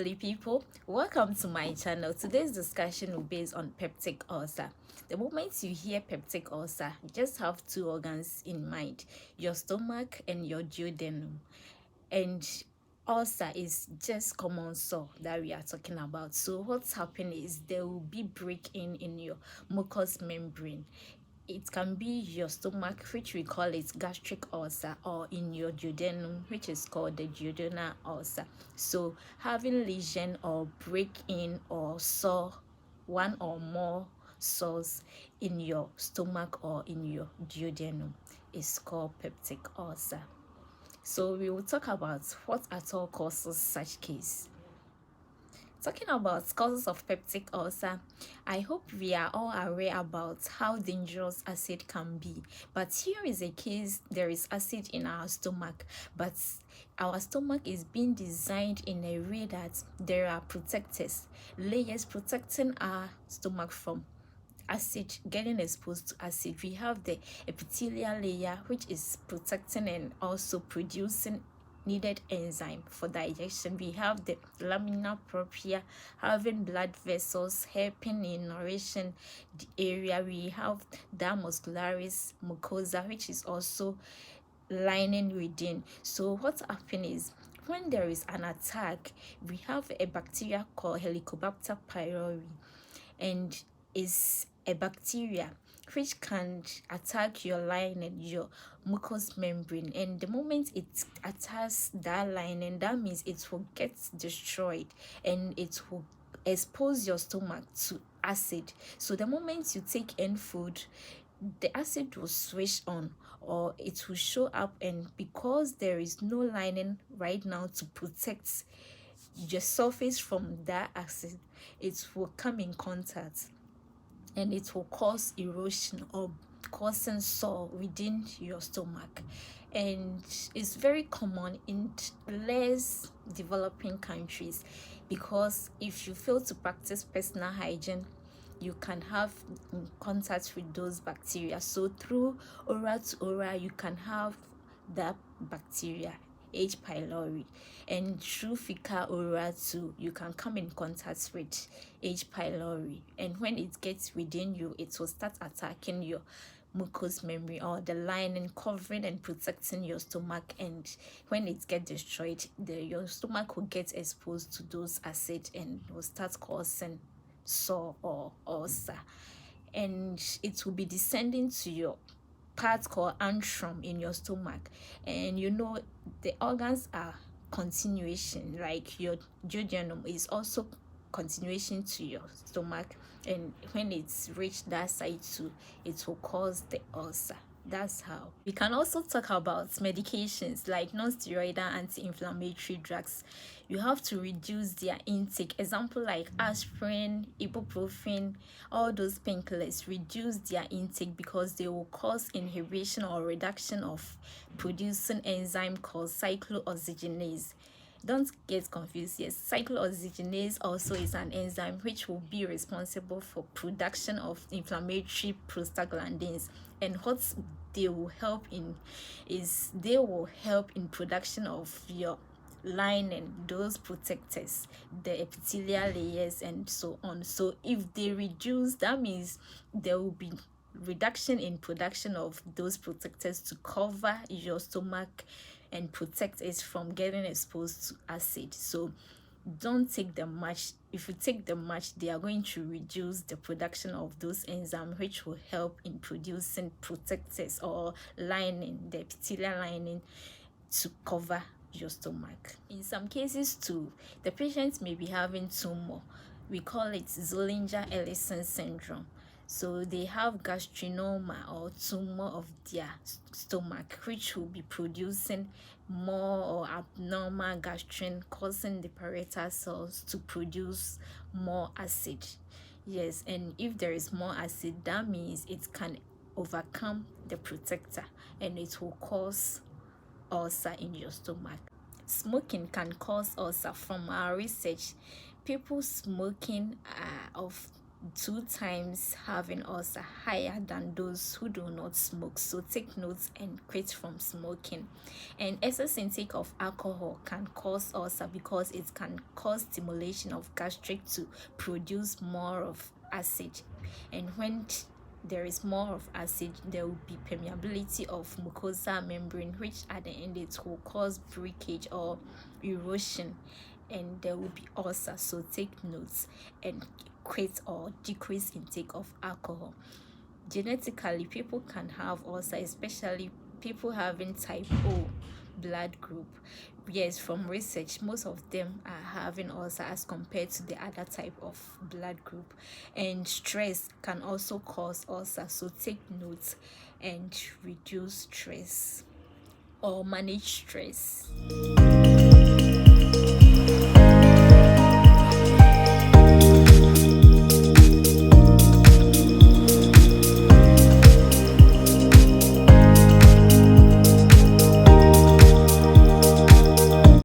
lovely people, welcome to my channel. Today's discussion will be based on peptic ulcer. The moment you hear peptic ulcer, you just have two organs in mind: your stomach and your duodenum. And ulcer is just common sore that we are talking about. So what's happening is there will be break in your mucous membrane. It can be your stomach, which we call it gastric ulcer, or in your duodenum, which is called the duodenal ulcer. So having lesion or break in or sore, one or more sores in your stomach or in your duodenum is called peptic ulcer. So we will talk about what at all causes such case. Talking about causes of peptic ulcer, I hope we are all aware about how dangerous acid can be. But here is a case: there is acid in our stomach, but our stomach is being designed in a way that there are protectors, layers protecting our stomach from acid, getting exposed to acid. We have the epithelial layer, which is protecting and also producing needed enzyme for digestion. We have the lamina propria, having blood vessels, helping in nourishing the area. We have the muscularis mucosa, which is also lining within. So what's happening is, when there is an attack, we have a bacteria called Helicobacter pylori, and is a bacteria which can attack your lining, your mucous membrane. And the moment it attacks that lining, that means it will get destroyed and it will expose your stomach to acid. So the moment you take in food, the acid will switch on, or it will show up, and because there is no lining right now to protect your surface from that acid, it will come in contact and it will cause erosion or causing sore within your stomach. And it's very common in less developing countries, because if you fail to practice personal hygiene, you can have contact with those bacteria. So through oral to oral, you can have that bacteria, H. pylori, and through fecal oral too, you can come in contact with H. pylori. And when it gets within you, it will start attacking your mucous membrane, or the lining covering and protecting your stomach. And when it gets destroyed, your stomach will get exposed to those acids and will start causing sore or ulcer. And it will be descending to your part called antrum in your stomach. And you know, the organs are continuation, like your duodenum is also continuation to your stomach, and when it's reached that side too, it will cause the ulcer. That's how. We can also talk about medications like non-steroidal anti-inflammatory drugs. You have to reduce their intake. Example like aspirin, ibuprofen, all those painkillers, reduce their intake because they will cause inhibition or reduction of producing enzyme called cyclooxygenase. Don't get confused. Yes, cyclooxygenase also is an enzyme which will be responsible for production of inflammatory prostaglandins. And what they will help in is they will help in production of your lining, those protectors, the epithelial layers, and so on. So if they reduce, that means there will be reduction in production of those protectors to cover your stomach and protect it from getting exposed to acid. So don't take them much. If you take them much, they are going to reduce the production of those enzymes which will help in producing protectors or lining, the epithelial lining, to cover your stomach. In some cases too, the patient may be having tumor. We call it Zollinger-Ellison syndrome. So they have gastrinoma or tumor of their stomach, which will be producing more or abnormal gastrin, causing the parietal cells to produce more acid. Yes, and if there is more acid, that means it can overcome the protector and it will cause ulcer in your stomach. Smoking can cause ulcer. From our research, people smoking of 2 times having ulcer higher than those who do not smoke. So take notes and quit from smoking. And excess intake of alcohol can cause ulcer because it can cause stimulation of gastric to produce more of acid, and when there is more of acid, there will be permeability of mucosal membrane, which at the end it will cause breakage or erosion, and there will be ulcer. So take notes and quit or decrease intake of alcohol. Genetically, people can have ulcer, especially people having type O blood group. Yes, from research, most of them are having ulcer as compared to the other type of blood group. And stress can also cause ulcer, so take notes and reduce stress or manage stress.